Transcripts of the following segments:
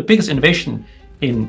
the biggest innovation in,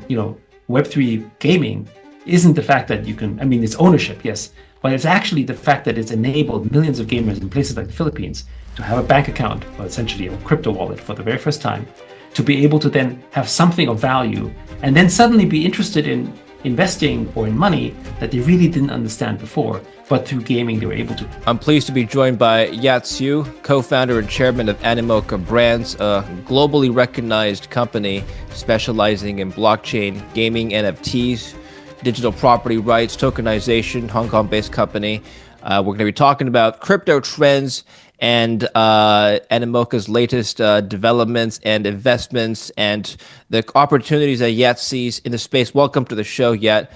Web3 gaming isn't the fact that you can, it's ownership, yes, but it's actually the fact that it's enabled millions of gamers in places like the Philippines to have a bank account, or essentially a crypto wallet for the very first time, to be able to then have something of value and then suddenly be interested in investing or in money that they really didn't understand before, but through gaming they were able to. I'm pleased to be joined by Yat Siu, co-founder and chairman of Animoca Brands, a globally recognized company specializing in blockchain, gaming, NFTs, digital property rights, tokenization, Hong Kong-based company. We're going to be talking about crypto trends and Animoca's latest developments and investments and the opportunities that Yat sees in the space. Welcome to the show, Yat.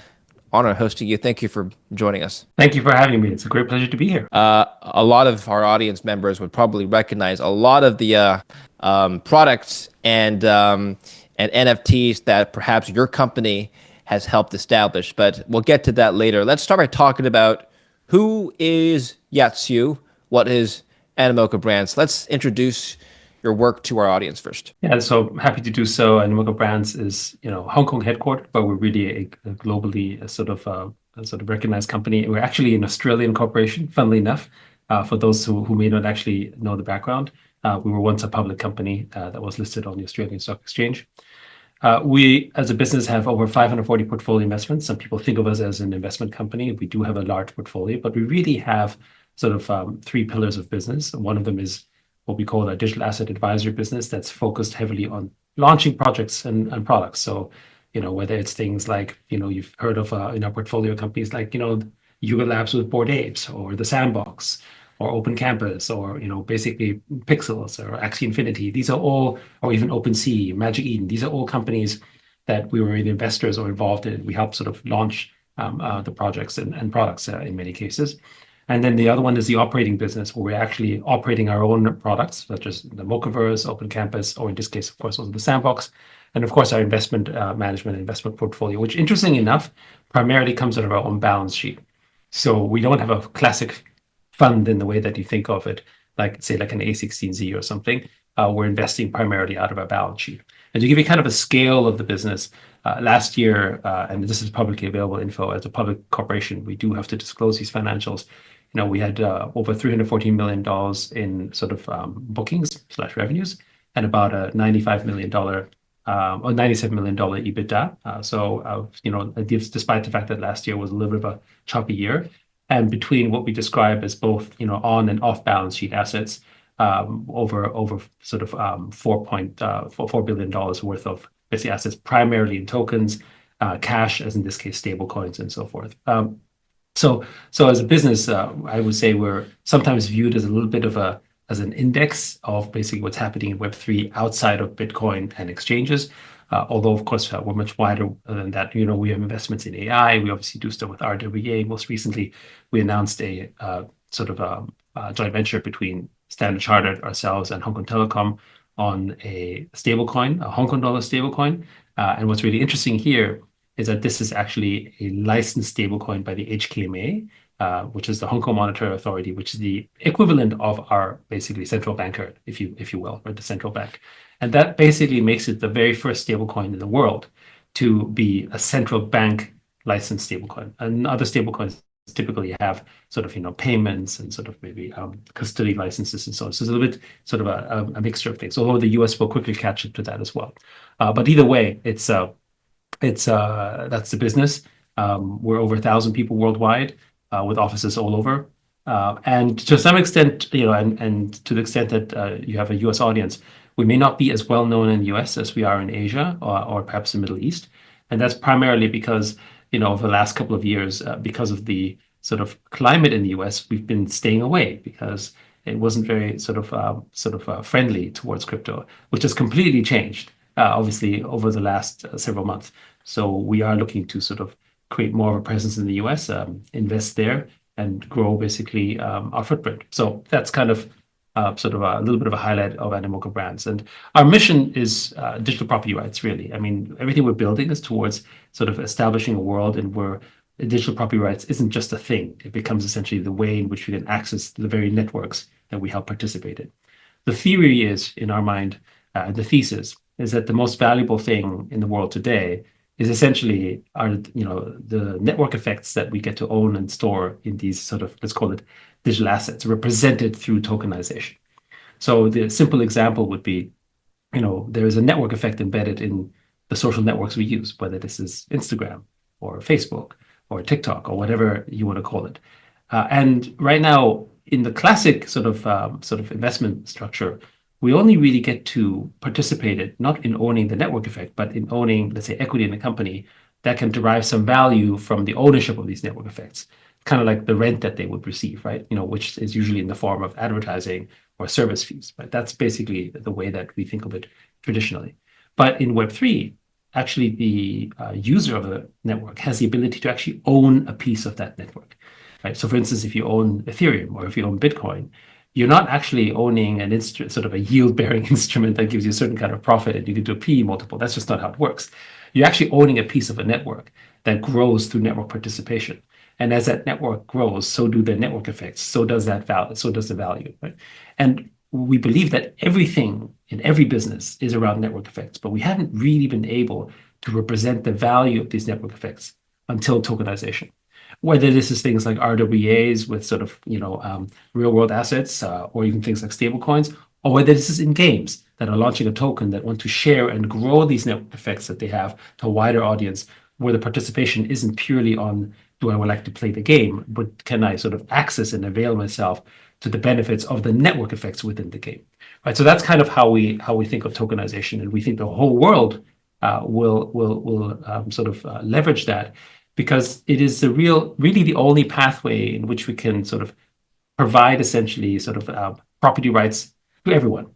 Honor hosting you. Thank you for joining us. Thank you for having me. It's a great pleasure to be here. A lot of our audience members would probably recognize a lot of the products and NFTs that perhaps your company has helped establish, but we'll get to that later. Let's start by talking about who is Yat Siu, what is Animoca Brands. Let's introduce your work to our audience first. Yeah, so happy to do so. Animoca Brands is, Hong Kong headquartered, but we're really a globally sort of recognized company. We're actually an Australian corporation, funnily enough. For those who may not actually know the background, we were once a public company that was listed on the Australian Stock Exchange. We, as a business, have over 540 portfolio investments. Some people think of us as an investment company. We do have a large portfolio, but we really have sort of three pillars of business. One of them is what we call our digital asset advisory business that's focused heavily on launching projects and products. So, whether it's things like, you've heard of in our portfolio companies like, Yuga Labs with Bored Apes, or the Sandbox, or Open Campus, or, basically Pixels or Axie Infinity. These are all, or even OpenSea, Magic Eden. These are all companies that we were either investors or involved in. We helped sort of launch the projects and products in many cases. And then the other one is the operating business, where we're actually operating our own products, such as the Metaverse, Open Campus, or in this case, of course, also the Sandbox. And of course, our investment management, investment portfolio, which interestingly enough, primarily comes out of our own balance sheet. So we don't have a classic fund in the way that you think of it, like say like an A16Z or something. We're investing primarily out of our balance sheet. And to give you kind of a scale of the business, last year, and this is publicly available info, as a public corporation, we do have to disclose these financials. We had over $314 million in sort of bookings/revenues, and about a $95 million or $97 million EBITDA. So, despite the fact that last year was a little bit of a choppy year, and between what we describe as both, on and off balance sheet assets, over sort of $4 billion worth of basically assets, primarily in tokens, cash, as in this case, stable coins, and so forth. So as a business, I would say we're sometimes viewed as a little bit of as an index of basically what's happening in Web3 outside of Bitcoin and exchanges. Although, of course, we're much wider than that. We have investments in AI. We obviously do stuff with RWA. Most recently, we announced a sort of a joint venture between Standard Chartered, ourselves, and Hong Kong Telecom on a stablecoin, a Hong Kong dollar stablecoin. And what's really interesting here is that this is actually a licensed stablecoin by the HKMA, which is the Hong Kong Monetary Authority, which is the equivalent of our basically central banker, if you will, or the central bank. And that basically makes it the very first stablecoin in the world to be a central bank licensed stablecoin. And other stablecoins typically have sort of payments and sort of maybe custody licenses and so on. So it's a little bit sort of a mixture of things. Although the US will quickly catch up to that as well. But either way, it's that's the business. We're over 1,000 people worldwide with offices all over. And to some extent, and to the extent that you have a US audience, we may not be as well known in the US as we are in Asia or perhaps the Middle East. And that's primarily because, over the last couple of years, because of the sort of climate in the US, we've been staying away because it wasn't very sort of friendly towards crypto, which has completely changed, obviously, over the last several months. So we are looking to sort of create more of a presence in the US, invest there, and grow basically our footprint. So that's kind of sort of a little bit of a highlight of Animoca Brands. And our mission is digital property rights, really. I mean, everything we're building is towards sort of establishing a world in where digital property rights isn't just a thing. It becomes essentially the way in which we can access the very networks that we help participate in. The theory is, in our mind, the thesis is that the most valuable thing in the world today is essentially the network effects that we get to own and store in these sort of, let's call it digital assets, represented through tokenization. So the simple example would be, there is a network effect embedded in the social networks we use, whether this is Instagram or Facebook or TikTok or whatever you want to call it. And right now, in the classic sort of investment structure, we only really get to participate in, not in owning the network effect, but in owning, let's say, equity in a company that can derive some value from the ownership of these network effects, kind of like the rent that they would receive, right? Which is usually in the form of advertising or service fees, right? That's basically the way that we think of it traditionally. But in Web3, actually the user of the network has the ability to actually own a piece of that network, right? So for instance, if you own Ethereum or if you own Bitcoin, you're not actually owning an sort of a yield-bearing instrument that gives you a certain kind of profit and you can do a PE multiple. That's just not how it works. You're actually owning a piece of a network that grows through network participation. And as that network grows, so do the network effects. So does that value. So does the value. Right? And we believe that everything in every business is around network effects, but we haven't really been able to represent the value of these network effects until tokenization. Whether this is things like RWAs with sort of real world assets, or even things like stablecoins, or whether this is in games that are launching a token that want to share and grow these network effects that they have to a wider audience, where the participation isn't purely on, do I like to play the game, but can I sort of access and avail myself to the benefits of the network effects within the game, right? So that's kind of how we think of tokenization, and we think the whole world will leverage that, because it is really the only pathway in which we can sort of provide essentially sort of property rights to everyone.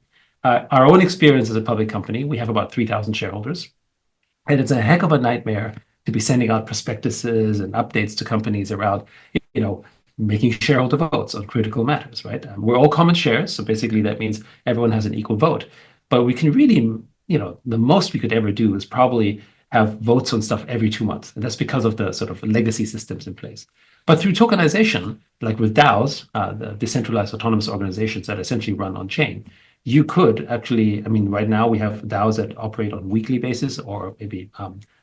Our own experience as a public company, we have about 3,000 shareholders, and it's a heck of a nightmare to be sending out prospectuses and updates to companies around, making shareholder votes on critical matters, right? We're all common shares, so basically that means everyone has an equal vote. But we can really, the most we could ever do is probably have votes on stuff every 2 months. And that's because of the sort of legacy systems in place. But through tokenization, like with DAOs, the decentralized autonomous organizations that essentially run on chain, you could actually, right now we have DAOs that operate on weekly basis or maybe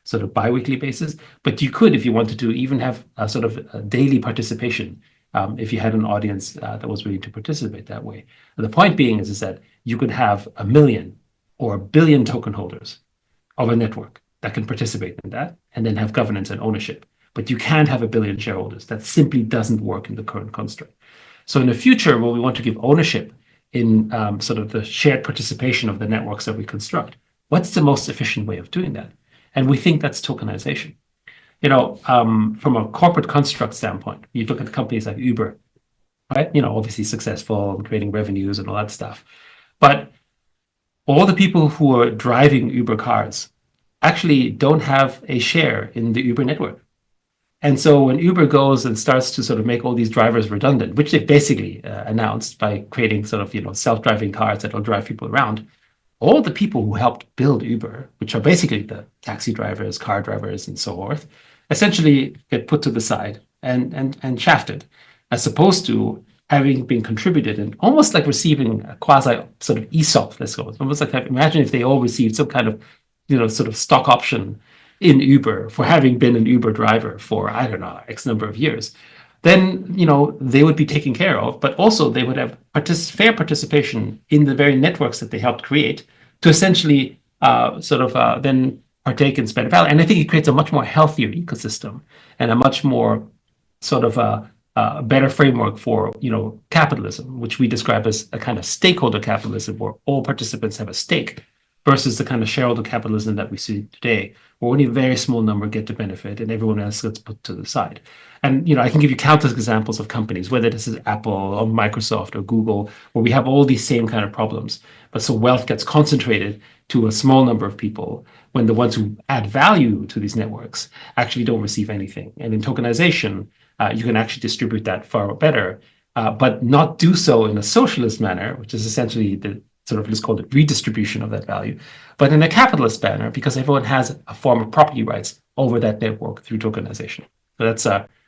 sort of bi-weekly basis, but you could, if you wanted to, even have a sort of a daily participation if you had an audience that was willing to participate that way. And the point being is that you could have 1 million or 1 billion token holders of a network that can participate in that and then have governance and ownership. But you can't have 1 billion shareholders. That simply doesn't work in the current construct. So in the future, where we want to give ownership in sort of the shared participation of the networks that we construct, what's the most efficient way of doing that? And we think that's tokenization. From a corporate construct standpoint, you look at companies like Uber, right? Obviously successful and creating revenues and all that stuff. But all the people who are driving Uber cars actually don't have a share in the Uber network. And so when Uber goes and starts to sort of make all these drivers redundant, which they've basically announced by creating sort of, self-driving cars that will drive people around, all the people who helped build Uber, which are basically the taxi drivers, car drivers, and so forth, essentially get put to the side and shafted, as opposed to having been contributed and almost like receiving a quasi sort of ESOP, let's go. It's almost like, imagine if they all received some kind of, sort of stock option in Uber for having been an Uber driver for, I don't know, X number of years. Then, they would be taken care of, but also they would have fair participation in the very networks that they helped create to essentially then partake in spend value. And I think it creates a much more healthier ecosystem and a much more sort of a better framework for, capitalism, which we describe as a kind of stakeholder capitalism where all participants have a stake, versus the kind of shareholder capitalism that we see today, where only a very small number get to benefit and everyone else gets put to the side. And I can give you countless examples of companies, whether this is Apple or Microsoft or Google, where we have all these same kind of problems. But so wealth gets concentrated to a small number of people when the ones who add value to these networks actually don't receive anything. And in tokenization, you can actually distribute that far better, but not do so in a socialist manner, which is essentially the sort of, let's call it redistribution of that value, but in a capitalist manner, because everyone has a form of property rights over that network through tokenization. So that's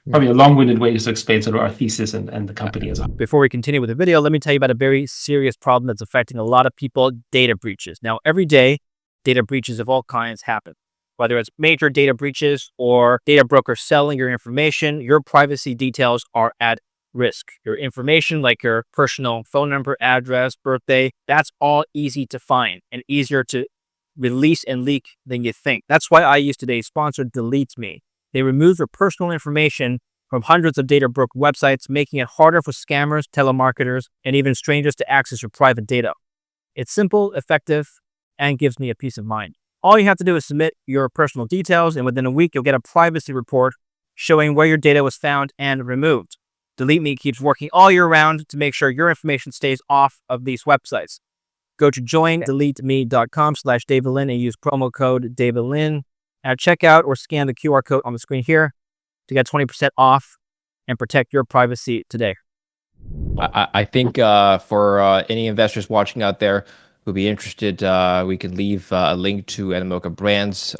probably a long-winded way to explain sort of our thesis and the company as a whole. Before we continue with the video, let me tell you about a very serious problem that's affecting a lot of people, data breaches. Now, every day, data breaches of all kinds happen. Whether it's major data breaches or data brokers selling your information, your privacy details are at risk. Your information, like your personal phone number, address, birthday, that's all easy to find and easier to release and leak than you think. That's why I use today's sponsor, Delete Me. They remove your personal information from hundreds of data broker websites, making it harder for scammers, telemarketers, and even strangers to access your private data. It's simple, effective, and gives me a peace of mind. All you have to do is submit your personal details, and within a week, you'll get a privacy report showing where your data was found and removed. Delete Me keeps working all year round to make sure your information stays off of these websites. Go to joindeleteme.com/DavidLin and use promo code DavidLin at checkout, or scan the QR code on the screen here to get 20% off and protect your privacy today. I think for any investors watching out there who'd be interested, we could leave a link to Animoca Brands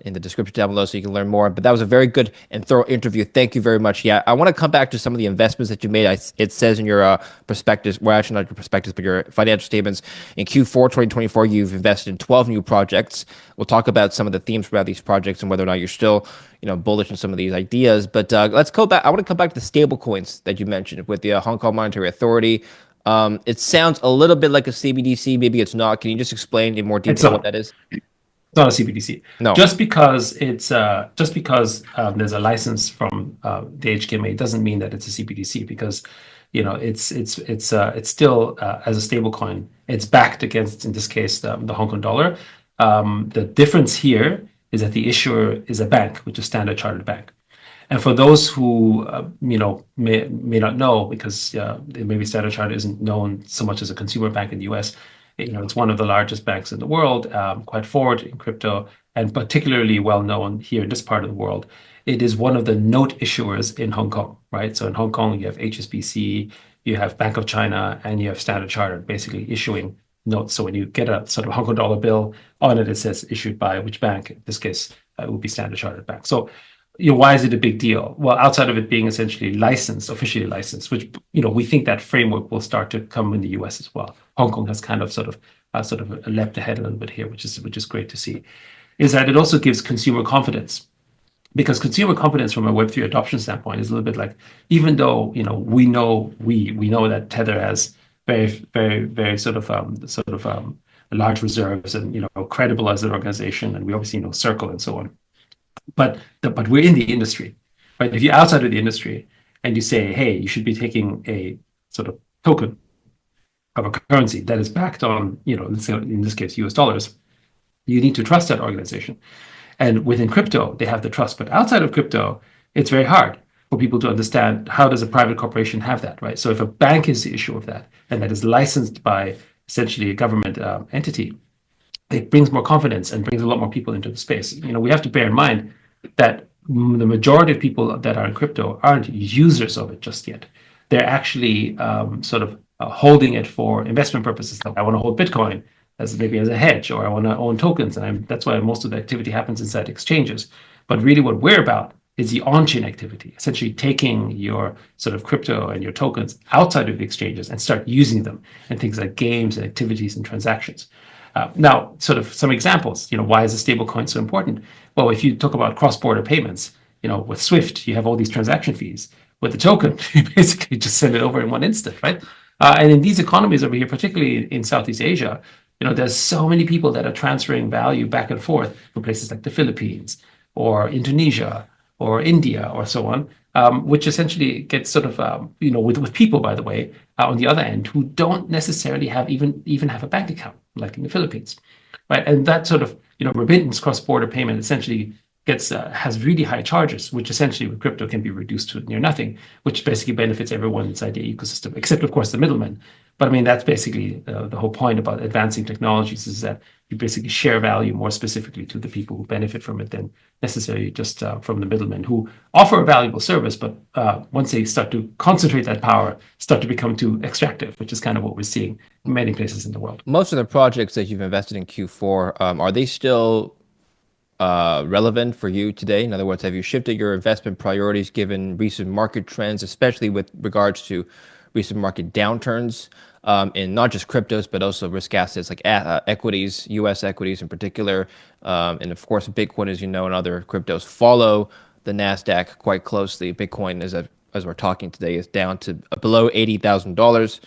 in the description down below so you can learn more. But that was a very good and thorough interview. Thank you very much. Yeah, I want to come back to some of the investments that you made. It says in your prospectus, well, actually not your prospectus, but your financial statements, in Q4 2024, you've invested in 12 new projects. We'll talk about some of the themes around these projects and whether or not you're still bullish on some of these ideas. But let's go back. I want to come back to the stable coins that you mentioned with the Hong Kong Monetary Authority. It sounds a little bit like a CBDC. Maybe it's not. Can you just explain in more detail what that is? It's not a CBDC. No. Just because there's a license from the HKMA doesn't mean that it's a CBDC, because it's still as a stable coin. It's backed against, in this case, the Hong Kong dollar. The difference here is that the issuer is a bank, which is Standard Chartered Bank. And for those who may not know, because maybe Standard Chartered isn't known so much as a consumer bank in the US, it's one of the largest banks in the world, quite forward in crypto, and particularly well known here in this part of the world. It is one of the note issuers in Hong Kong, right? So in Hong Kong, you have HSBC, you have Bank of China, and you have Standard Chartered basically issuing notes. So when you get a sort of Hong Kong dollar bill, on it, it says issued by which bank. In this case, it would be Standard Chartered Bank. So why is it a big deal? Well, outside of it being essentially licensed, officially licensed, which we think that framework will start to come in the US as well. Hong Kong has kind of sort of leapt ahead a little bit here, which is great to see. Is that it also gives consumer confidence, because consumer confidence from a Web3 adoption standpoint is a little bit like, even though we know that Tether has very very very large reserves and credible as an organization, and we obviously know Circle and so on. But we're in the industry, right? If you're outside of the industry and you say, hey, you should be taking a sort of token of a currency that is backed on, let's say in this case, US dollars, you need to trust that organization. And within crypto, they have the trust. But outside of crypto, it's very hard for people to understand, how does a private corporation have that, right? So if a bank is the issue of that, and that is licensed by essentially a government entity, it brings more confidence and brings a lot more people into the space. We have to bear in mind that the majority of people that are in crypto aren't users of it just yet. They're actually holding it for investment purposes. Like, I want to hold Bitcoin as maybe as a hedge, or I want to own tokens, and that's why most of the activity happens inside exchanges. But really, what we're about is the on-chain activity, essentially taking your sort of crypto and your tokens outside of the exchanges and start using them in things like games and activities and transactions. Now, sort of some examples, why is a stable coin so important? Well, if you talk about cross-border payments, with Swift, you have all these transaction fees. With the token, you basically just send it over in one instant, right? And in these economies over here, particularly in Southeast Asia, there's so many people that are transferring value back and forth from places like the Philippines or Indonesia or India or so on, which essentially gets sort of, with people, by the way, on the other end, who don't necessarily have even have a bank account, like in the Philippines, right? And that sort of, remittance cross-border payment essentially has really high charges, which essentially with crypto can be reduced to near nothing, which basically benefits everyone inside the ecosystem, except of course the middlemen. But I mean, that's basically the whole point about advancing technologies, is that you basically share value more specifically to the people who benefit from it than necessarily just from the middlemen, who offer a valuable service, but once they start to concentrate that power, start to become too extractive, which is kind of what we're seeing in many places in the world. Most of the projects that you've invested in Q4, are they still relevant for you today? In other words, have you shifted your investment priorities given recent market trends, especially with regards to recent market downturns in not just cryptos, but also risk assets like equities, US equities in particular. And of course, Bitcoin, as you know, and other cryptos follow the NASDAQ quite closely. Bitcoin, as we're talking today, is down to below $80,000.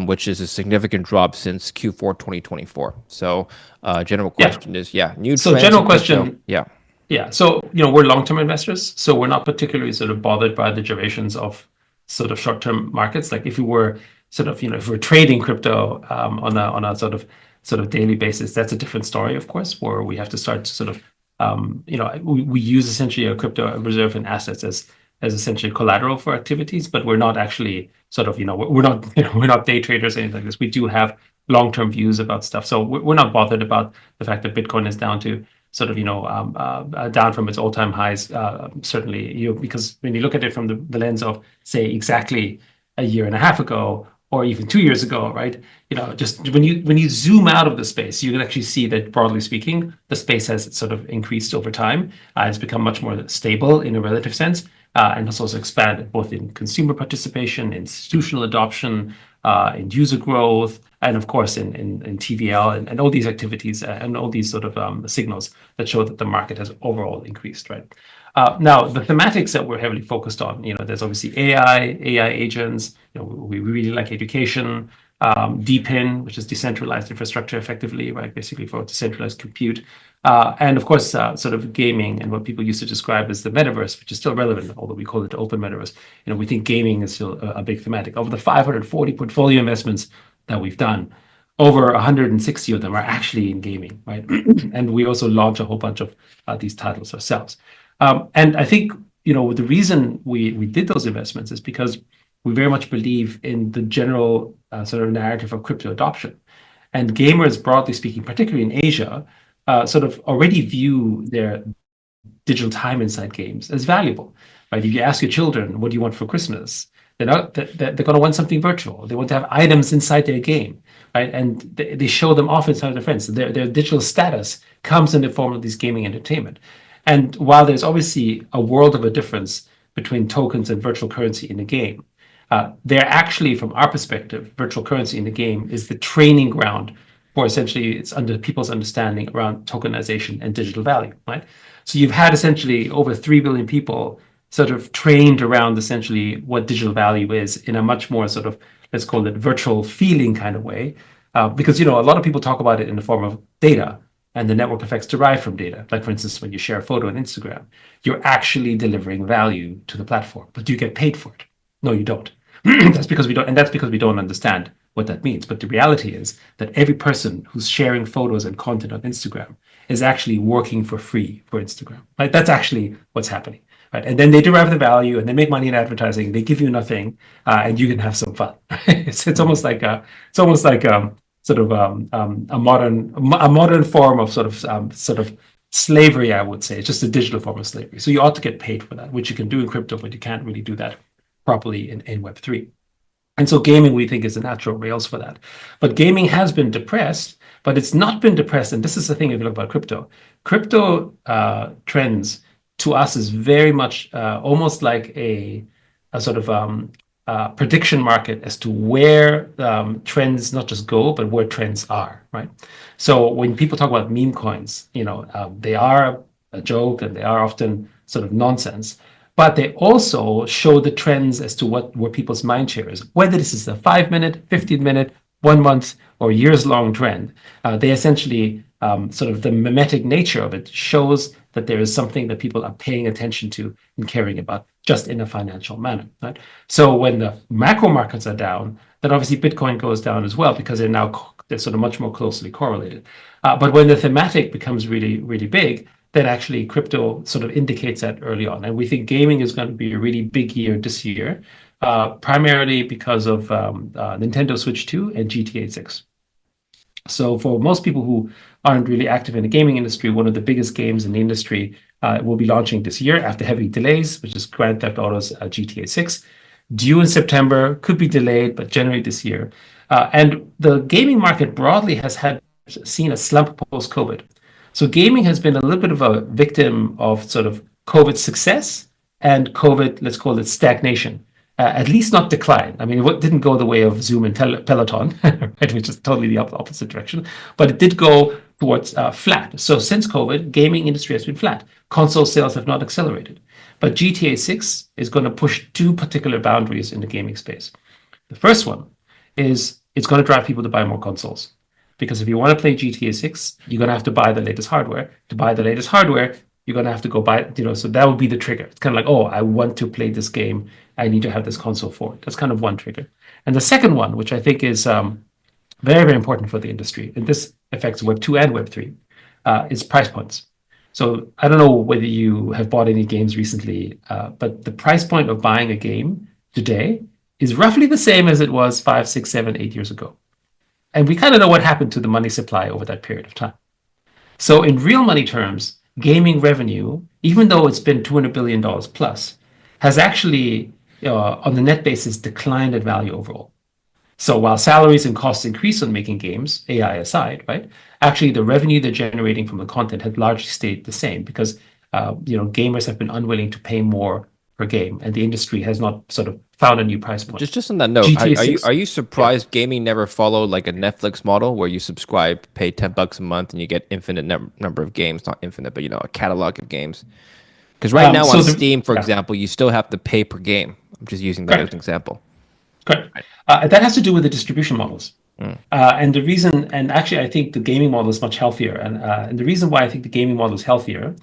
Which is a significant drop since Q4 2024. So, general question is, new So trends general in crypto. question, Yeah. yeah. So, we're long-term investors, so we're not particularly sort of bothered by the durations of sort of short-term markets. Like if we were sort of, if we're trading crypto on a sort of daily basis, that's a different story, of course, where we have to start to sort of, we use essentially a crypto reserve and assets as essentially collateral for activities, but we're not actually sort of, we're not, we're not day traders or anything like this. We do have long-term views about stuff. So we're not bothered about the fact that Bitcoin is down to sort of, down from its all-time highs, certainly, because when you look at it from the lens of, say, exactly a year and a half ago, or even 2 years ago, right? Just when you zoom out of the space, you can actually see that broadly speaking, the space has sort of increased over time. It's become much more stable in a relative sense, and has also expanded both in consumer participation, institutional adoption, in user growth, and of course in TVL and all these activities and all these sort of signals that show that the market has overall increased, right? Now, the thematics that we're heavily focused on, there's obviously AI agents. We really like education, DePIN, which is decentralized infrastructure, effectively, right? Basically for decentralized compute, and of course, sort of gaming and what people used to describe as the metaverse, which is still relevant, although we call it the open metaverse. We think gaming is still a big thematic. Of the 540 portfolio investments that we've done, over 160 of them are actually in gaming, right? And we also launch a whole bunch of these titles ourselves. And I think, the reason we did those investments is because we very much believe in the general sort of narrative of crypto adoption. And gamers, broadly speaking, particularly in Asia, sort of already view their digital time inside games as valuable, right? If you ask your children, what do you want for Christmas? They're going to want something virtual. They want to have items inside their game, right? And they show them off inside their friends. So their digital status comes in the form of this gaming entertainment. And while there's obviously a world of a difference between tokens and virtual currency in the game, they're actually, from our perspective, virtual currency in the game is the training ground for essentially it's under people's understanding around tokenization and digital value, right? So you've had essentially over 3 billion people sort of trained around essentially what digital value is in a much more sort of, let's call it virtual feeling kind of way. Because, a lot of people talk about it in the form of data and the network effects derived from data. Like, for instance, when you share a photo on Instagram, you're actually delivering value to the platform, but do you get paid for it? No, you don't. That's because we don't understand what that means. But the reality is that every person who's sharing photos and content on Instagram is actually working for free for Instagram. Right? That's actually what's happening. Right? And then they derive the value and they make money in advertising. They give you nothing, and you can have some fun. It's almost like sort of a modern form of sort of slavery, I would say. It's just a digital form of slavery. So you ought to get paid for that, which you can do in crypto, but you can't really do that properly in Web3. And so gaming, we think, is the natural rails for that. But gaming has been depressed, but it's not been depressed. And this is the thing if you look about crypto. Crypto trends to us is very much almost like a sort of prediction market as to where trends not just go, but where trends are, right? So when people talk about meme coins, they are a joke and they are often sort of nonsense. But they also show the trends as to where people's mind share is. Whether this is a 5-minute, 15-minute, 1 month, or years-long trend, they essentially sort of the mimetic nature of it shows that there is something that people are paying attention to and caring about, just in a financial manner, right? So when the macro markets are down, then obviously Bitcoin goes down as well because they're sort of much more closely correlated. But when the thematic becomes really, really big, then actually crypto sort of indicates that early on. And we think gaming is going to be a really big year this year, primarily because of Nintendo Switch 2 and GTA 6. So for most people who aren't really active in the gaming industry, one of the biggest games in the industry will be launching this year after heavy delays, which is Grand Theft Auto's GTA 6. Due in September, could be delayed, but generally this year. And the gaming market broadly has seen a slump post-COVID. So gaming has been a little bit of a victim of sort of COVID success and COVID, let's call it stagnation. at least not decline. I mean, it didn't go the way of Zoom and Peloton, right, which is totally the opposite direction, but it did go towards flat. So since COVID, gaming industry has been flat. Console sales have not accelerated. But GTA 6 is going to push two particular boundaries in the gaming space. The first one is it's going to drive people to buy more consoles. Because if you want to play GTA 6, you're going to have to buy the latest hardware. To buy the latest hardware, you're going to have to go buy, so that would be the trigger. It's kind of like, oh, I want to play this game. I need to have this console for it. That's kind of one trigger. And the second one, which I think is very, very important for the industry, and this affects Web 2 and Web 3, is price points. So I don't know whether you have bought any games recently, but the price point of buying a game today is roughly the same as it was 5, 6, 7, 8 years ago. And we kind of know what happened to the money supply over that period of time. So in real money terms, gaming revenue, even though it's been $200 billion plus, has actually, on the net basis, declined in value overall. So while salaries and costs increase on making games, AI aside, right, actually the revenue they're generating from the content has largely stayed the same because gamers have been unwilling to pay more per game, and the industry has not sort of found a new price point. Just on that note, GTA are 6, you surprised gaming never followed like a Netflix model where you subscribe, pay $10 a month, and you get infinite number of games, not infinite, but a catalog of games? Because right now on Steam, for example, you still have to pay per game. I'm just using that as an example. Correct. That has to do with the distribution models. And the reason, and actually, I think the gaming model is much healthier. And the reason why I think the gaming model is healthier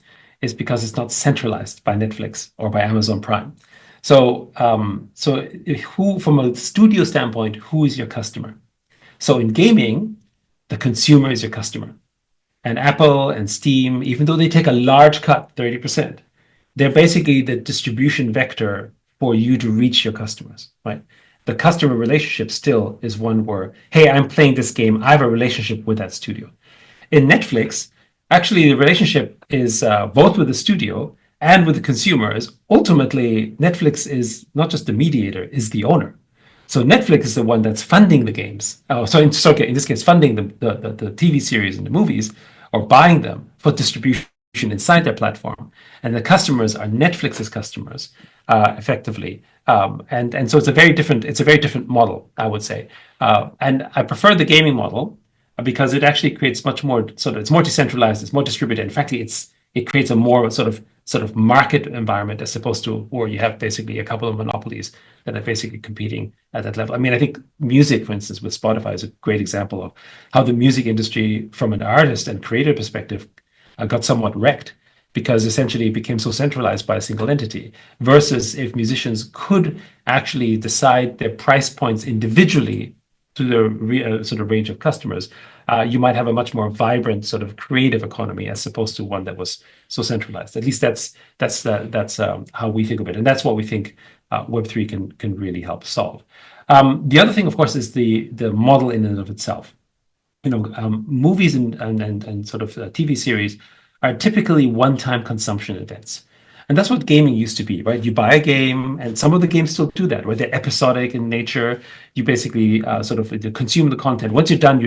is because it's not centralized by Netflix or by Amazon Prime. So, who, from a studio standpoint, who is your customer? So in gaming, the consumer is your customer. And Apple and Steam, even though they take a large cut, 30%, they're basically the distribution vector for you to reach your customers, right? The customer relationship still is one where, hey, I'm playing this game. I have a relationship with that studio. In Netflix, actually, the relationship is both with the studio and with the consumers. Ultimately, Netflix is not just the mediator, is the owner. So Netflix is the one that's funding the games. In this case, funding the TV series and the movies, or buying them for distribution inside their platform. And the customers are Netflix's customers, effectively. And so it's a very different model, I would say. And I prefer the gaming model because it actually creates much more it's more decentralized, it's more distributed. In fact, it creates a more sort of market environment as opposed to where you have basically a couple of monopolies that are basically competing at that level. I mean, I think music, for instance, with Spotify is a great example of how the music industry, from an artist and creator perspective, got somewhat wrecked because essentially it became so centralized by a single entity, versus if musicians could actually decide their price points individually to the sort of range of customers, you might have a much more vibrant sort of creative economy as opposed to one that was so centralized. At least that's how we think of it, and that's what we think Web3 can really help solve. The other thing, of course, is the model in and of itself. Movies and sort of TV series are typically one-time consumption events. And that's what gaming used to be, right? You buy a game, and some of the games still do that, right? They're episodic in nature. You basically sort of consume the content. Once you're done,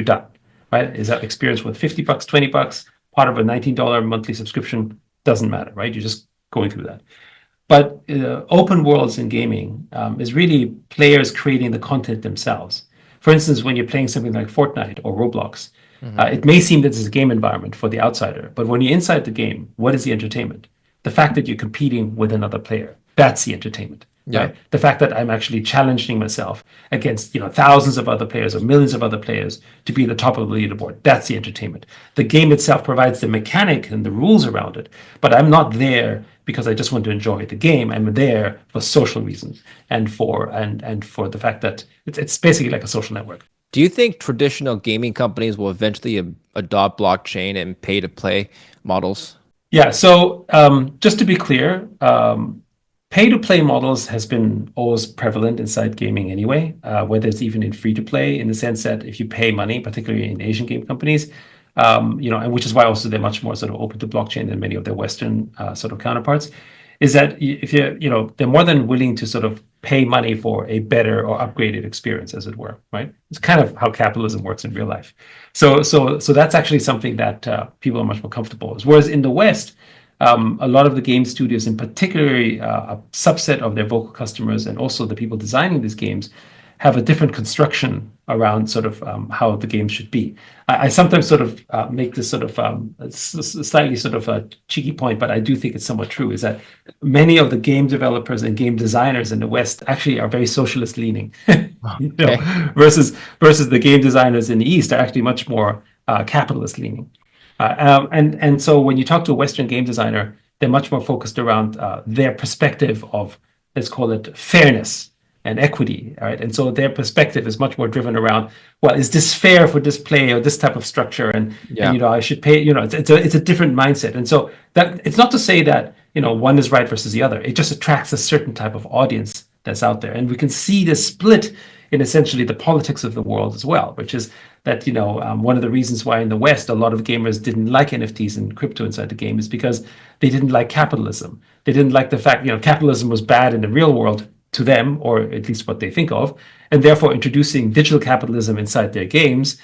right? Is that experience worth $50, $20, part of a $19 monthly subscription? Doesn't matter, right? You're just going through that. But open worlds in gaming is really players creating the content themselves. For instance, when you're playing something like Fortnite or Roblox, it may seem that it's a game environment for the outsider, but when you're inside the game, what is the entertainment? The fact that you're competing with another player, that's the entertainment. Yeah. Right? The fact that I'm actually challenging myself against thousands of other players or millions of other players to be the top of the leaderboard, that's the entertainment. The game itself provides the mechanic and the rules around it, but I'm not there because I just want to enjoy the game. I'm there for social reasons and for the fact that it's basically like a social network. Do you think traditional gaming companies will eventually adopt blockchain and pay-to-play models? Yeah, so just to be clear, pay-to-play models has been always prevalent inside gaming anyway, whether it's even in free-to-play, in the sense that if you pay money, particularly in Asian game companies, and which is why also they're much more sort of open to blockchain than many of their Western sort of counterparts, is that if they're more than willing to sort of pay money for a better or upgraded experience, as it were, right? It's kind of how capitalism works in real life. So that's actually something that people are much more comfortable with. Whereas in the West, a lot of the game studios, in particular, a subset of their vocal customers and also the people designing these games, have a different construction around sort of how the game should be. I sometimes sort of make this sort of slightly sort of a cheeky point, but I do think it's somewhat true, is that many of the game developers and game designers in the West actually are very socialist leaning, versus the game designers in the East are actually much more capitalist leaning. And so when you talk to a Western game designer, they're much more focused around their perspective of, let's call it, fairness and equity, right? And so their perspective is much more driven around, well, is this fair for this play or this type of structure? And I should pay, it's a different mindset. And so that it's not to say that, one is right versus the other. It just attracts a certain type of audience that's out there. And we can see this split in essentially the politics of the world as well, which is that, one of the reasons why in the West, a lot of gamers didn't like NFTs and crypto inside the game is because they didn't like capitalism. They didn't like the fact, capitalism was bad in the real world to them, or at least what they think of, and therefore introducing digital capitalism inside their games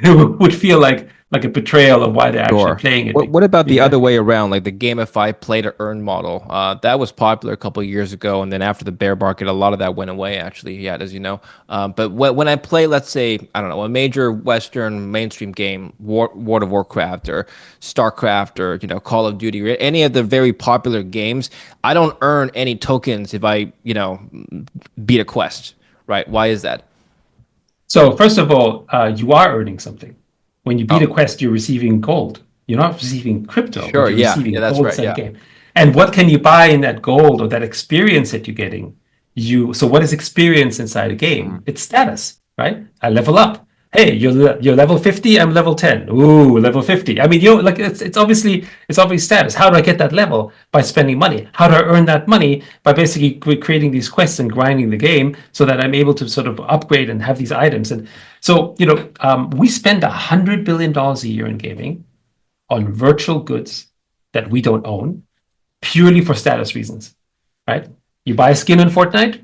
would feel like a betrayal of why they're actually playing it. What about the other way around, like the gamify play to earn model? That was popular a couple of years ago, and then after the bear market, a lot of that went away, actually, as you know. But when I play, let's say, I don't know, a major Western mainstream game, World of Warcraft or StarCraft or Call of Duty, or any of the very popular games, I don't earn any tokens if I beat a quest, right? Why is that? So first of all, you are earning something. When you beat a quest, you're receiving gold. You're not receiving crypto. Sure, you're receiving gold inside the game. And what can you buy in that gold or that experience that you're getting? So what is experience inside a game? It's status, right? I level up. Hey, you're level 50, I'm level 10. Ooh, level 50. I mean, it's obviously status. How do I get that level? By spending money. How do I earn that money? By basically creating these quests and grinding the game so that I'm able to sort of upgrade and have these items. And so, we spend $100 billion a year in gaming on virtual goods that we don't own, purely for status reasons, right? You buy a skin in Fortnite,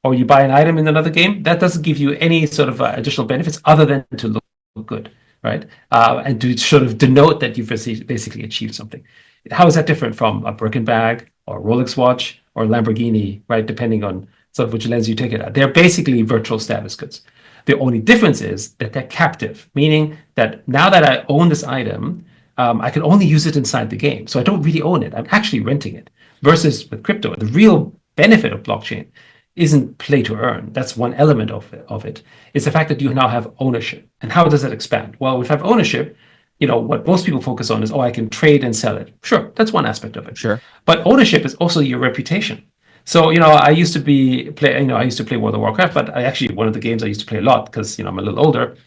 or you buy an item in another game, that doesn't give you any sort of additional benefits other than to look good, right? And to sort of denote that you've basically achieved something. How is that different from a Birkin bag or a Rolex watch or a Lamborghini, right? Depending on sort of which lens you take it at. They're basically virtual status goods. The only difference is that they're captive, meaning that now that I own this item, I can only use it inside the game. So I don't really own it. I'm actually renting it. Versus with crypto, the real benefit of blockchain isn't play to earn. That's one element of it. It's the fact that you now have ownership. And how does that expand? Well, if I have ownership, what most people focus on is, I can trade and sell it. Sure, that's one aspect of it. Sure. But ownership is also your reputation. So, I used to play World of Warcraft, but one of the games I used to play a lot, because, I'm a little older,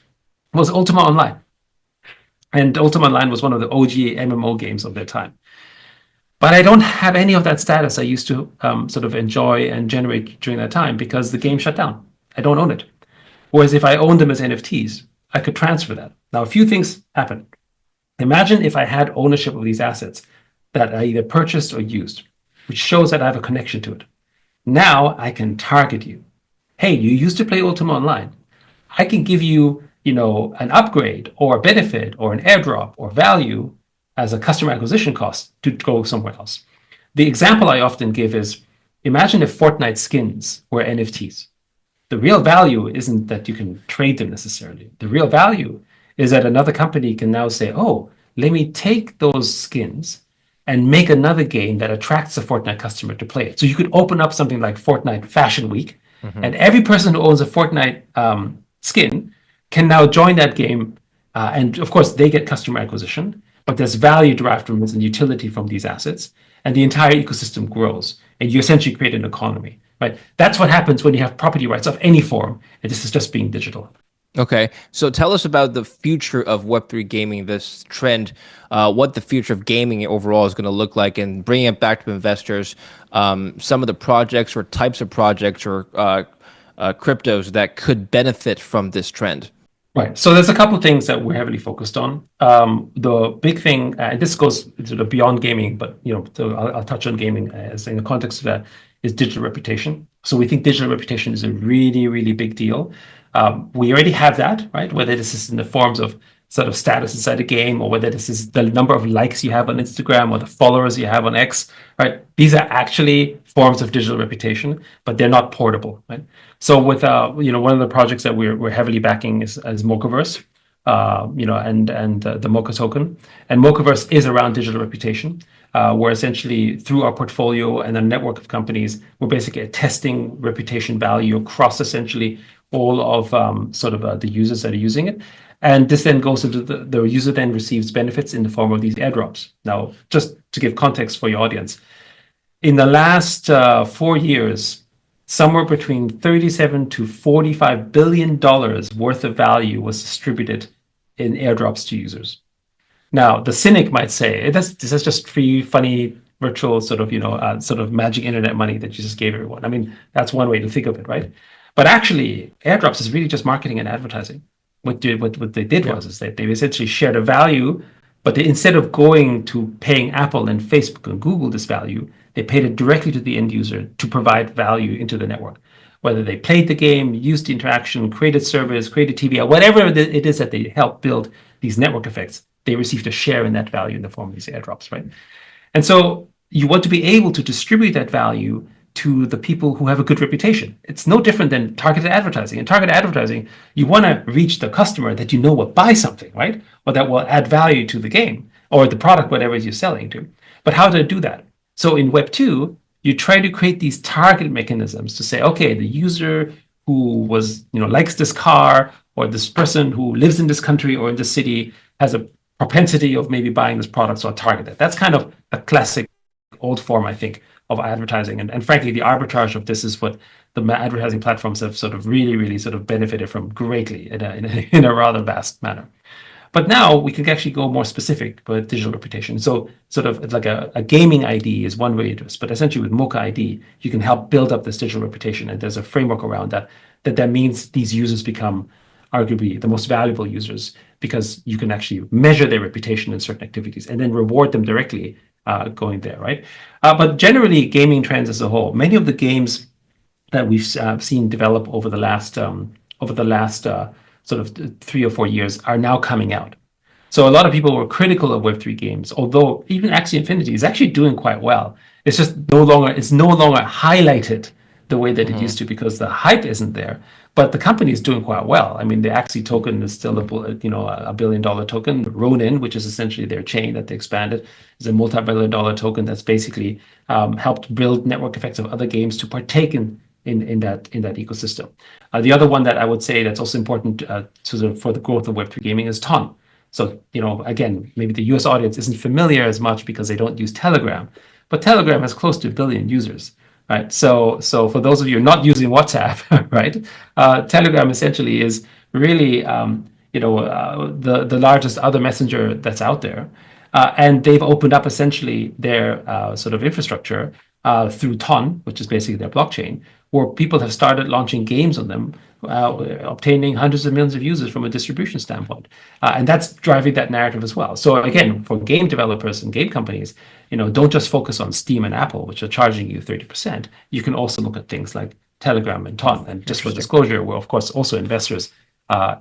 was Ultima Online. And Ultima Online was one of the OG MMO games of their time. But I don't have any of that status I used to sort of enjoy and generate during that time because the game shut down. I don't own it. Whereas if I owned them as NFTs, I could transfer that. Now, a few things happen. Imagine if I had ownership of these assets that I either purchased or used, which shows that I have a connection to it. Now I can target you. Hey, you used to play Ultima Online. I can give you, an upgrade or a benefit or an airdrop or value as a customer acquisition cost to go somewhere else. The example I often give is, imagine if Fortnite skins were NFTs. The real value isn't that you can trade them necessarily. The real value is that another company can now say, let me take those skins and make another game that attracts a Fortnite customer to play it. So you could open up something like Fortnite Fashion Week, and every person who owns a Fortnite skin can now join that game. And of course, they get customer acquisition, but there's value derived from this and utility from these assets, and the entire ecosystem grows, and you essentially create an economy, right? That's what happens when you have property rights of any form, and this is just being digital. Okay, so tell us about the future of Web3 gaming, this trend, what the future of gaming overall is going to look like, and bringing it back to investors, some of the projects or types of projects or cryptos that could benefit from this trend. Right. So there's a couple of things that we're heavily focused on. The big thing, and this goes sort of beyond gaming, but so I'll touch on gaming as in the context of that, is digital reputation. So we think digital reputation is a really, really big deal. We already have that, right? Whether this is in the forms of sort of status inside a game, or whether this is the number of likes you have on Instagram or the followers you have on X, right? These are actually forms of digital reputation, but they're not portable, right? So with one of the projects that we're heavily backing is Mochaverse, and the Mocha token. And Mochaverse is around digital reputation, where essentially through our portfolio and a network of companies, we're basically testing reputation value across essentially all of the users that are using it. And this then goes into the user then receives benefits in the form of these airdrops. Now, just to give context for your audience, in the last 4 years, somewhere between 37 to $45 billion worth of value was distributed in airdrops to users. Now, the cynic might say, this is just free, funny, virtual sort of magic internet money that you just gave everyone. I mean, that's one way to think of it, right? But actually, airdrops is really just marketing and advertising. What they did was is that they essentially shared a value, but instead of going to paying Apple and Facebook and Google this value, they paid it directly to the end user to provide value into the network. Whether they played the game, used the interaction, created service, created TV, or whatever it is that they helped build these network effects, they received a share in that value in the form of these airdrops, right? And so you want to be able to distribute that value to the people who have a good reputation. It's no different than targeted advertising. In targeted advertising, you want to reach the customer that you know will buy something, right? Or that will add value to the game or the product, whatever it is you're selling to. But how to do that? So in Web 2, you try to create these target mechanisms to say, okay, the user who likes this car, or this person who lives in this country or in this city has a propensity of maybe buying this product, so I'll target that. That's kind of a classic old form, I think, of advertising. And frankly, the arbitrage of this is what the advertising platforms have sort of really sort of benefited from greatly in a rather vast manner. But now we can actually go more specific with digital reputation. So sort of like a gaming ID is one way to do this, but essentially with Mocha ID, you can help build up this digital reputation. And there's a framework around that means these users become arguably the most valuable users, because you can actually measure their reputation in certain activities and then reward them directly going there, right? But generally, gaming trends as a whole, many of the games that we've seen develop over the last sort of 3 or 4 years are now coming out. So a lot of people were critical of Web3 games, although even Axie Infinity is actually doing quite well. It's just no longer highlighted the way that it used to, because the hype isn't there. But the company is doing quite well. I mean, the Axie token is still a $1 billion token. Ronin, which is essentially their chain that they expanded, is a multi-billion-dollar token that's basically helped build network effects of other games to partake in that ecosystem. The other one that I would say that's also important for the growth of Web3 gaming is Ton. So, again, maybe the US audience isn't familiar as much because they don't use Telegram, but Telegram has close to 1 billion users. Right. So for those of you not using WhatsApp, right, Telegram essentially is really, the largest other messenger that's out there. And they've opened up essentially their sort of infrastructure through Ton, which is basically their blockchain, where people have started launching games on them, obtaining hundreds of millions of users from a distribution standpoint. And that's driving that narrative as well. So again, for game developers and game companies, don't just focus on Steam and Apple, which are charging you 30%. You can also look at things like Telegram and Ton. And just for disclosure, we're of course also investors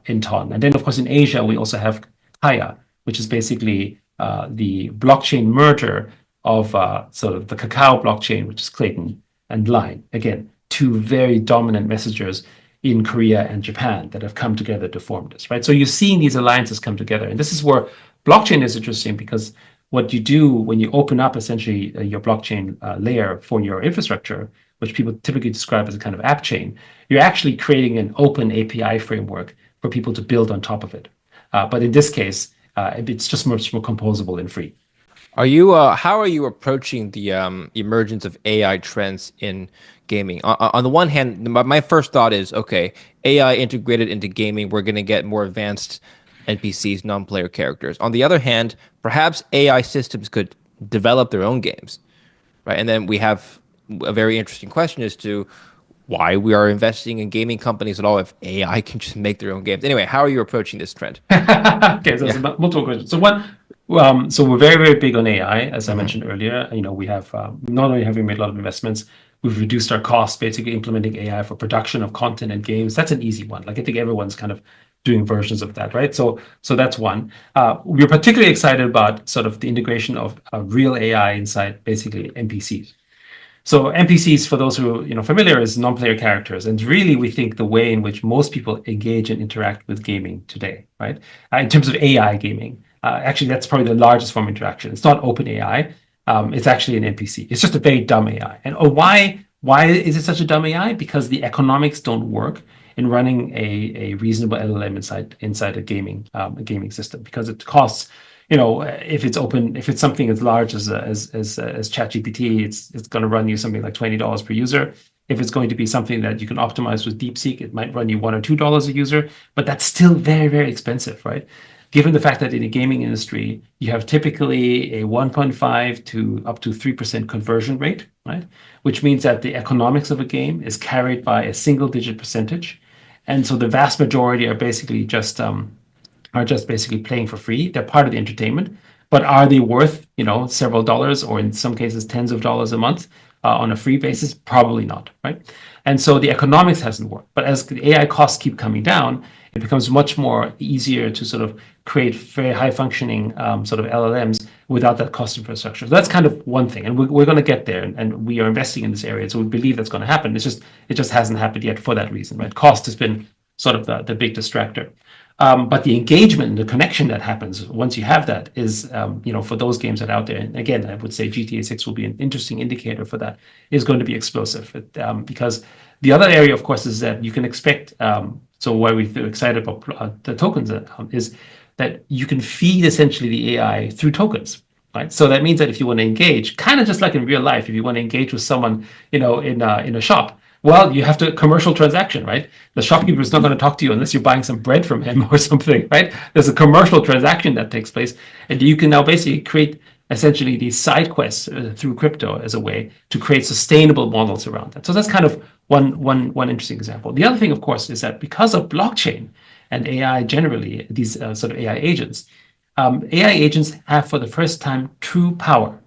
in Ton. And then of course in Asia, we also have Kaya, which is basically the blockchain merger of sort of the Kakao blockchain, which is Clayton, and Line. Again, two very dominant messengers in Korea and Japan that have come together to form this, right? So you're seeing these alliances come together. And this is where blockchain is interesting, because what you do when you open up essentially your blockchain layer for your infrastructure, which people typically describe as a kind of app chain, you're actually creating an open API framework for people to build on top of it. But in this case, it's just much more composable and free. How are you approaching the emergence of AI trends in gaming? On the one hand, my first thought is, okay, AI integrated into gaming, we're going to get more advanced NPCs, non-player characters. On the other hand, perhaps AI systems could develop their own games, right? And then we have a very interesting question as to why we are investing in gaming companies at all if AI can just make their own games. Anyway, how are you approaching this trend? Okay, so there's multiple questions. So so we're very big on AI, as I mentioned earlier. We have not only have we made a lot of investments, we've reduced our costs, basically implementing AI for production of content and games. That's an easy one. Like I think everyone's kind of doing versions of that, right? So that's one. We're particularly excited about sort of the integration of real AI inside basically NPCs. So NPCs, for those who familiar, is non-player characters, and really we think the way in which most people engage and interact with gaming today, right? In terms of AI gaming, actually that's probably the largest form of interaction. It's not open AI. It's actually an NPC. It's just a very dumb AI. And why is it such a dumb AI? Because the economics don't work in running a reasonable LLM inside a gaming system, because it costs, if it's open, if it's something as large as ChatGPT, it's going to run you something like $20 per user. If it's going to be something that you can optimize with DeepSeek, it might run you $1 or $2 a user, but that's still very, very expensive, right? Given the fact that in the gaming industry, you have typically a 1.5 to up to 3% conversion rate, right? Which means that the economics of a game is carried by a single digit percentage. And so the vast majority are basically just playing for free. They're part of the entertainment, but are they worth, several dollars, or in some cases tens of dollars a month on a free basis? Probably not, right? And so the economics hasn't worked. But as the AI costs keep coming down, it becomes much more easier to sort of create very high functioning sort of LLMs without that cost infrastructure. So that's kind of one thing, and we're going to get there, and we are investing in this area. So we believe that's going to happen. It just hasn't happened yet for that reason, right? Cost has been sort of the big distractor. But the engagement and the connection that happens once you have that is, for those games that are out there, and again, I would say GTA 6 will be an interesting indicator for that, is going to be explosive. Because the other area, of course, is that you can expect, so why we're excited about the tokens is that you can feed essentially the AI through tokens. Right. So that means that if you want to engage, kind of just like in real life, if you want to engage with someone, in a shop, well, you have to commercial transaction, right? The shopkeeper is not going to talk to you unless you're buying some bread from him or something, right? There's a commercial transaction that takes place, and you can now basically create essentially these side quests through crypto as a way to create sustainable models around that. So that's kind of one interesting example. The other thing, of course, is that because of blockchain and AI generally, these sort of AI agents have for the first time true power.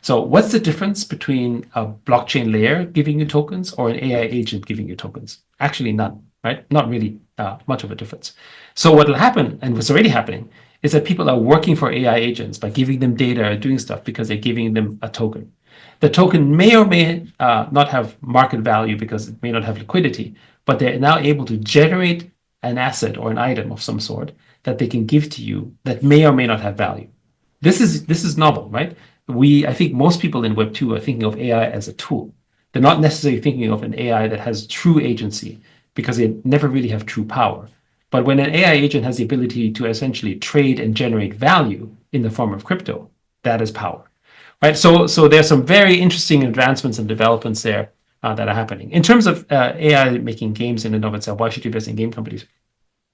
So what's the difference between a blockchain layer giving you tokens or an AI agent giving you tokens? Actually, none, right? Not really much of a difference. So what will happen, and what's already happening, is that people are working for AI agents by giving them data or doing stuff because they're giving them a token. The token may or may not have market value because it may not have liquidity, but they're now able to generate an asset or an item of some sort that they can give to you that may or may not have value. This is novel, right? I think most people in Web 2 are thinking of AI as a tool. They're not necessarily thinking of an AI that has true agency because they never really have true power. But when an AI agent has the ability to essentially trade and generate value in the form of crypto, that is power, right? So there's some very interesting advancements and developments there that are happening. In terms of AI making games in and of itself, why should you invest in game companies?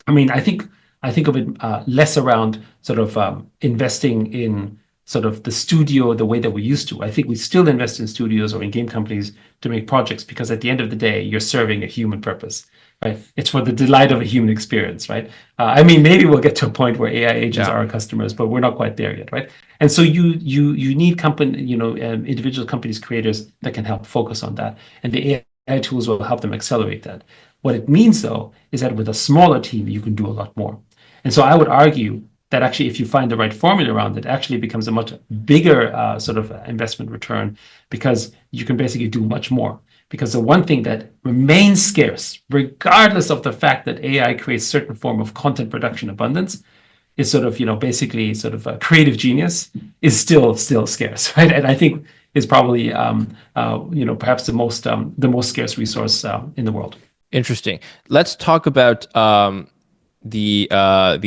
I mean, I think of it less around sort of investing in sort of the studio the way that we used to. I think we still invest in studios or in game companies to make projects because at the end of the day, you're serving a human purpose, right? It's for the delight of a human experience, right? I mean, maybe we'll get to a point where AI agents are our customers, but we're not quite there yet, right? And so you need individual companies, creators that can help focus on that, and the AI tools will help them accelerate that. What it means, though, is that with a smaller team, you can do a lot more. And so I would argue that actually, if you find the right formula around it, actually becomes a much bigger sort of investment return because you can basically do much more. Because the one thing that remains scarce, regardless of the fact that AI creates certain form of content production abundance, is sort of, basically sort of a creative genius is still scarce, right? And I think is probably, perhaps the most scarce resource in the world. Interesting. Let's talk about the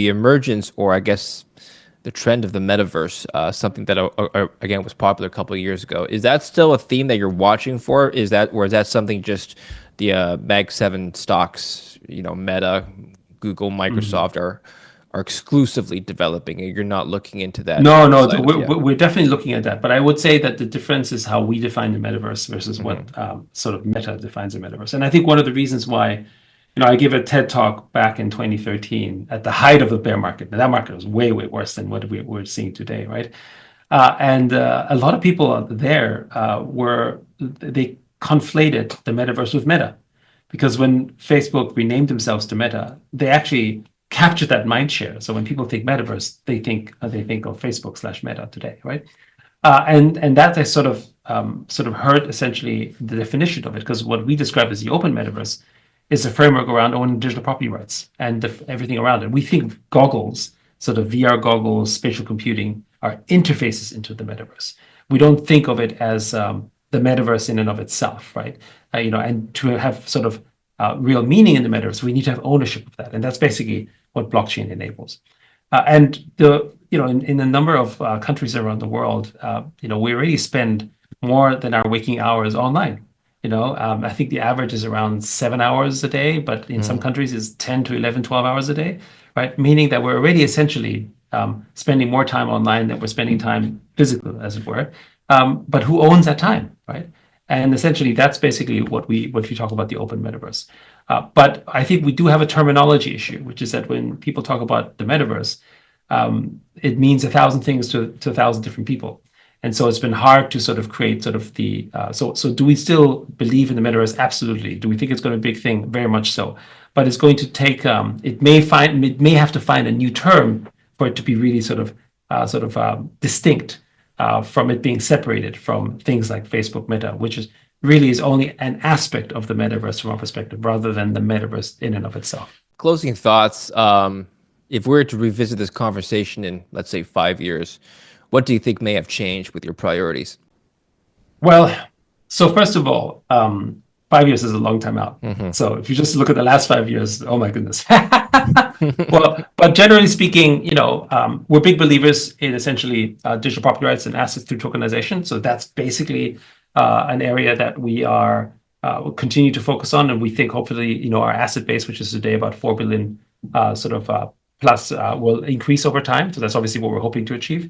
emergence, or I guess the trend of the metaverse, something that again was popular a couple of years ago. Is that still a theme that you're watching for? Or is that something just the Mag 7 stocks, Meta, Google, Microsoft are exclusively developing, and you're not looking into that? No, we're definitely looking at that. But I would say that the difference is how we define the metaverse versus what sort of Meta defines the metaverse. And I think one of the reasons why, I gave a TED talk back in 2013 at the height of the bear market. Now, that market was way, way worse than what we're seeing today, right? And a lot of people there they conflated the metaverse with Meta. Because when Facebook renamed themselves to Meta, they actually captured that mind share. So when people think metaverse, they think of Facebook/Meta today, right? And that has sort of hurt essentially the definition of it, because what we describe as the open metaverse is a framework around owning digital property rights and everything around it. We think goggles, sort of VR goggles, spatial computing, are interfaces into the metaverse. We don't think of it as the metaverse in and of itself, right? And to have sort of real meaning in the metaverse, we need to have ownership of that, and that's basically what blockchain enables. In a number of countries around the world, we already spend more than our waking hours online. I think the average is around 7 hours a day, but in some countries it's 10 to 11, 12 hours a day, right? Meaning that we're already essentially spending more time online than we're spending time physical, as it were. But who owns that time, right? And essentially, that's basically what we talk about the open metaverse. But I think we do have a terminology issue, which is that when people talk about the metaverse, it means 1,000 things to 1,000 different people. And so it's been hard to sort of create sort of the so do we still believe in the metaverse? Absolutely. Do we think it's going to be a big thing? Very much so. But it's going to take it may have to find a new term for it to be really sort of distinct from it being separated from things like Facebook Meta, which is only an aspect of the metaverse from our perspective, rather than the metaverse in and of itself. Closing thoughts. If we were to revisit this conversation in, let's say, 5 years, what do you think may have changed with your priorities? Well, so first of all, 5 years is a long time out. Mm-hmm. So if you just look at the last 5 years, oh my goodness. Well, but generally speaking, we're big believers in essentially digital property rights and assets through tokenization. So that's basically an area that we are will continue to focus on, and we think hopefully, our asset base, which is today about 4 billion plus, will increase over time. So that's obviously what we're hoping to achieve.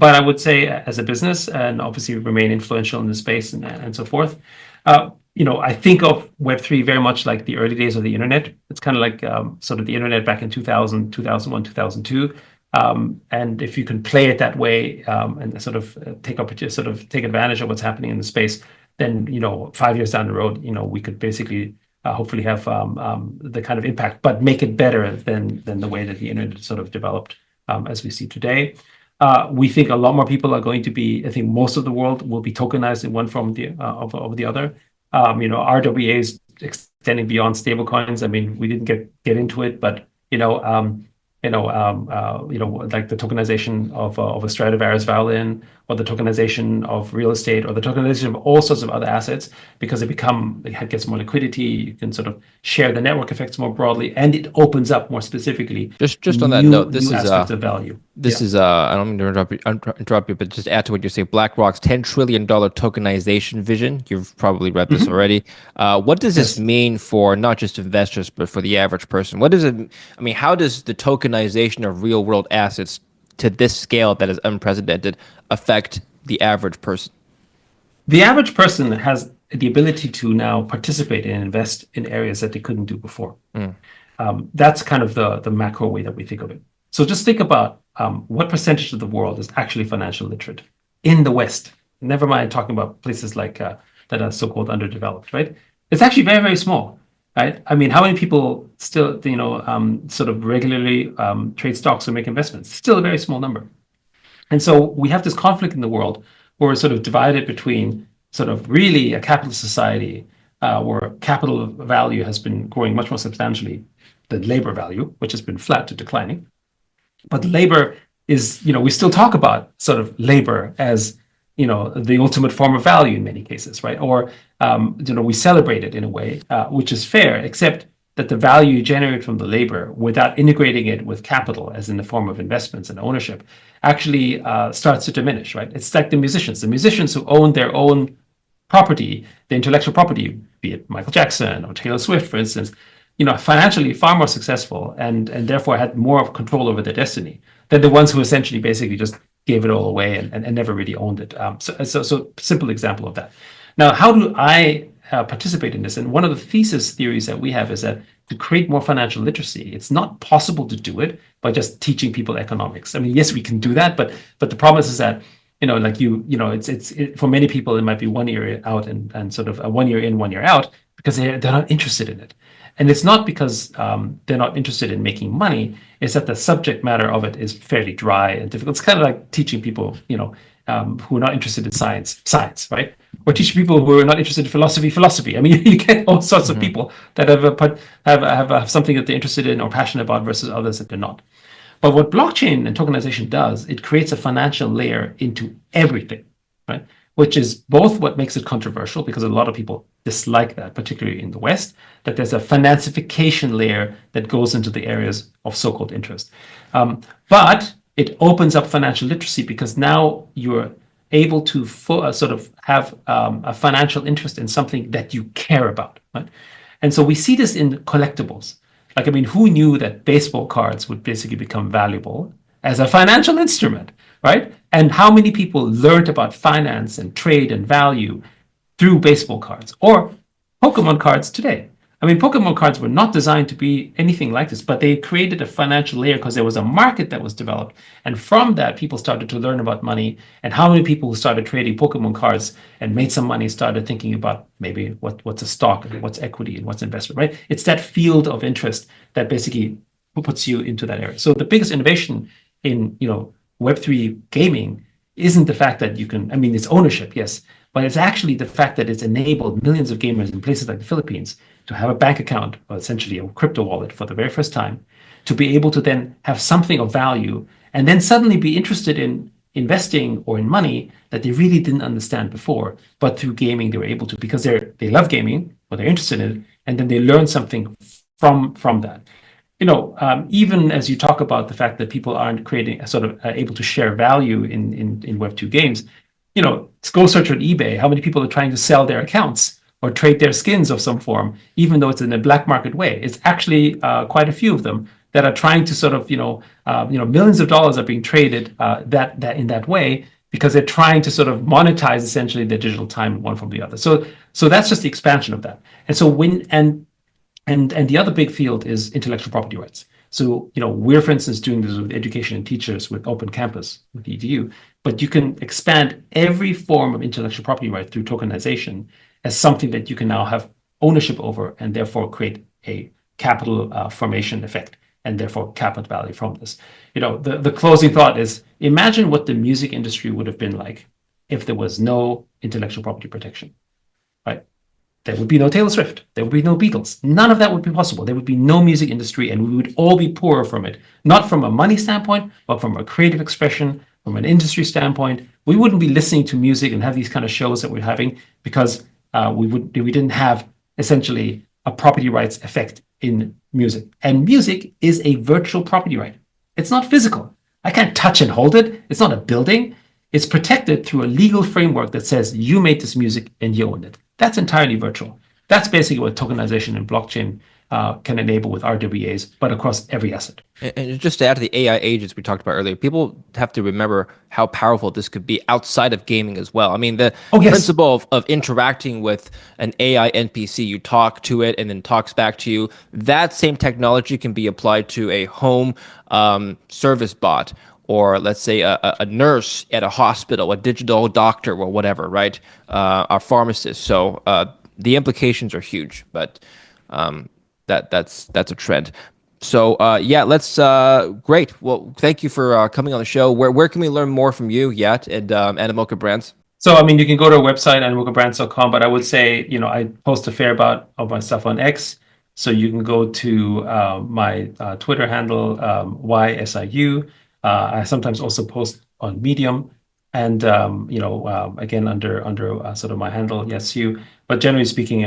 But I would say, as a business, and obviously remain influential in the space and so forth, I think of Web3 very much like the early days of the internet. It's kind of like sort of the internet back in 2000, 2001, 2002. And if you can play it that way and sort of take advantage of what's happening in the space, then 5 years down the road, we could basically hopefully have the kind of impact, but make it better than the way that the internet sort of developed as we see today. We think a lot more people are going to be. I think most of the world will be tokenized in one form or the other. RWAs extending beyond stablecoins. I mean, we didn't get into it, but like the tokenization of a Stradivarius violin, or the tokenization of real estate, or the tokenization of all sorts of other assets, because it gets more liquidity. You can sort of share the network effects more broadly, and it opens up more specifically. Just on that note, this is aspects of value. This is I don't mean to interrupt you, but just add to what you say. BlackRock's $10 trillion tokenization vision. You've probably read this already. What does this mean for not just investors, but for the average person? What does it? I mean, how does the tokenization of real world assets to this scale that is unprecedented affect the average person? The average person has the ability to now participate and invest in areas that they couldn't do before. That's kind of the macro way that we think of it. So just think about what percentage of the world is actually financial literate in the West. Never mind talking about places like that are so-called underdeveloped, right? It's actually very, very small, right? I mean, how many people still, sort of regularly trade stocks or make investments? Still a very small number. And so we have this conflict in the world where we're sort of divided between sort of really a capitalist society where capital value has been growing much more substantially than labor value, which has been flat to declining. But labor is, we still talk about sort of labor as, the ultimate form of value in many cases, right? Or, we celebrate it in a way, which is fair, except that the value you generate from the labor, without integrating it with capital, as in the form of investments and ownership, actually starts to diminish, right? It's like the musicians who own their own property, the intellectual property, be it Michael Jackson or Taylor Swift, for instance, financially far more successful and therefore had more control over their destiny than the ones who essentially basically just gave it all away and never really owned it. So simple example of that. Now, how do I participate in this? And one of the thesis theories that we have is that to create more financial literacy, it's not possible to do it by just teaching people economics. I mean, yes, we can do that, but the problem is that it's for many people it might be 1 year out and sort of 1 year in, 1 year out. because they're not interested in it. And it's not because they're not interested in making money. It's that the subject matter of it is fairly dry and difficult. It's kind of like teaching people, who are not interested in science, right? Or teaching people who are not interested in philosophy. I mean, you get all sorts of people that have something that they're interested in or passionate about versus others that they're not. But what blockchain and tokenization does, it creates a financial layer into everything, right? Which is both what makes it controversial, because a lot of people dislike that, particularly in the West, that there's a financification layer that goes into the areas of so-called interest. But it opens up financial literacy, because now you're able to sort of have a financial interest in something that you care about, right? And so we see this in collectibles. Like, I mean, who knew that baseball cards would basically become valuable as a financial instrument, right? And how many people learned about finance and trade and value through baseball cards or Pokemon cards today? I mean, Pokemon cards were not designed to be anything like this, but they created a financial layer because there was a market that was developed. And from that, people started to learn about money. And how many people who started trading Pokemon cards and made some money started thinking about maybe what's a stock and what's equity and what's investment, right? It's that field of interest that basically puts you into that area. So the biggest innovation in, Web3 gaming isn't the fact that you can, I mean, it's ownership, yes, but it's actually the fact that it's enabled millions of gamers in places like the Philippines to have a bank account, or essentially a crypto wallet for the very first time, to be able to then have something of value and then suddenly be interested in investing or in money that they really didn't understand before. But through gaming, they were able to, because they love gaming or they're interested in it, and then they learn something from that. Even as you talk about the fact that people aren't creating sort of able to share value in Web2 games, go search on eBay. How many people are trying to sell their accounts or trade their skins of some form, even though it's in a black market way? It's actually quite a few of them that are trying to sort of, millions of dollars are being traded that in that way, because they're trying to sort of monetize essentially their digital time one from the other. So that's just the expansion of that. And so and the other big field is intellectual property rights. So, we're, for instance, doing this with education and teachers with Open Campus, with EDU, but you can expand every form of intellectual property right through tokenization as something that you can now have ownership over, and therefore create a capital formation effect, and therefore capital value from this. The closing thought is, imagine what the music industry would have been like if there was no intellectual property protection, right? There would be no Taylor Swift. There would be no Beatles. None of that would be possible. There would be no music industry, and we would all be poorer from it. Not from a money standpoint, but from a creative expression, from an industry standpoint. We wouldn't be listening to music and have these kind of shows that we're having, because we didn't have essentially a property rights effect in music. And music is a virtual property right. It's not physical. I can't touch and hold it. It's not a building. It's protected through a legal framework that says you made this music and you own it. That's entirely virtual. That's basically what tokenization and blockchain can enable with RWAs, but across every asset. And just to add to the AI agents we talked about earlier, people have to remember how powerful this could be outside of gaming as well. I mean, the principle of interacting with an AI NPC, you talk to it and then talks back to you, that same technology can be applied to a home service bot, or let's say a nurse at a hospital, a digital doctor, or whatever, right? A pharmacist. So the implications are huge, but that's a trend. So let's great. Well, thank you for coming on the show. Where can we learn more from you, Yat, and Animoca Brands? So, I mean, you can go to our website, animocabrands.com, but I would say, I post a fair amount of my stuff on X. So you can go to my Twitter handle, YSIU. I sometimes also post on Medium, and again under sort of my handle, Yat Siu. But generally speaking,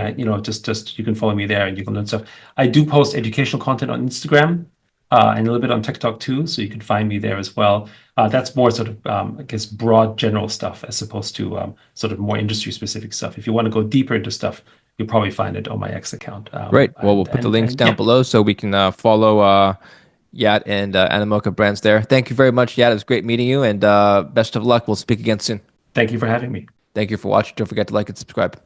just you can follow me there and you can learn stuff. I do post educational content on Instagram and a little bit on TikTok too, so you can find me there as well. That's more sort of I guess broad general stuff, as opposed to sort of more industry specific stuff. If you want to go deeper into stuff, you'll probably find it on my X account. Great. Well, we'll put the links down below so we can follow Yat and Animoca Brands there. Thank you very much, Yat. It was great meeting you, and best of luck. We'll speak again soon. Thank you for having me. Thank you for watching. Don't forget to like and subscribe.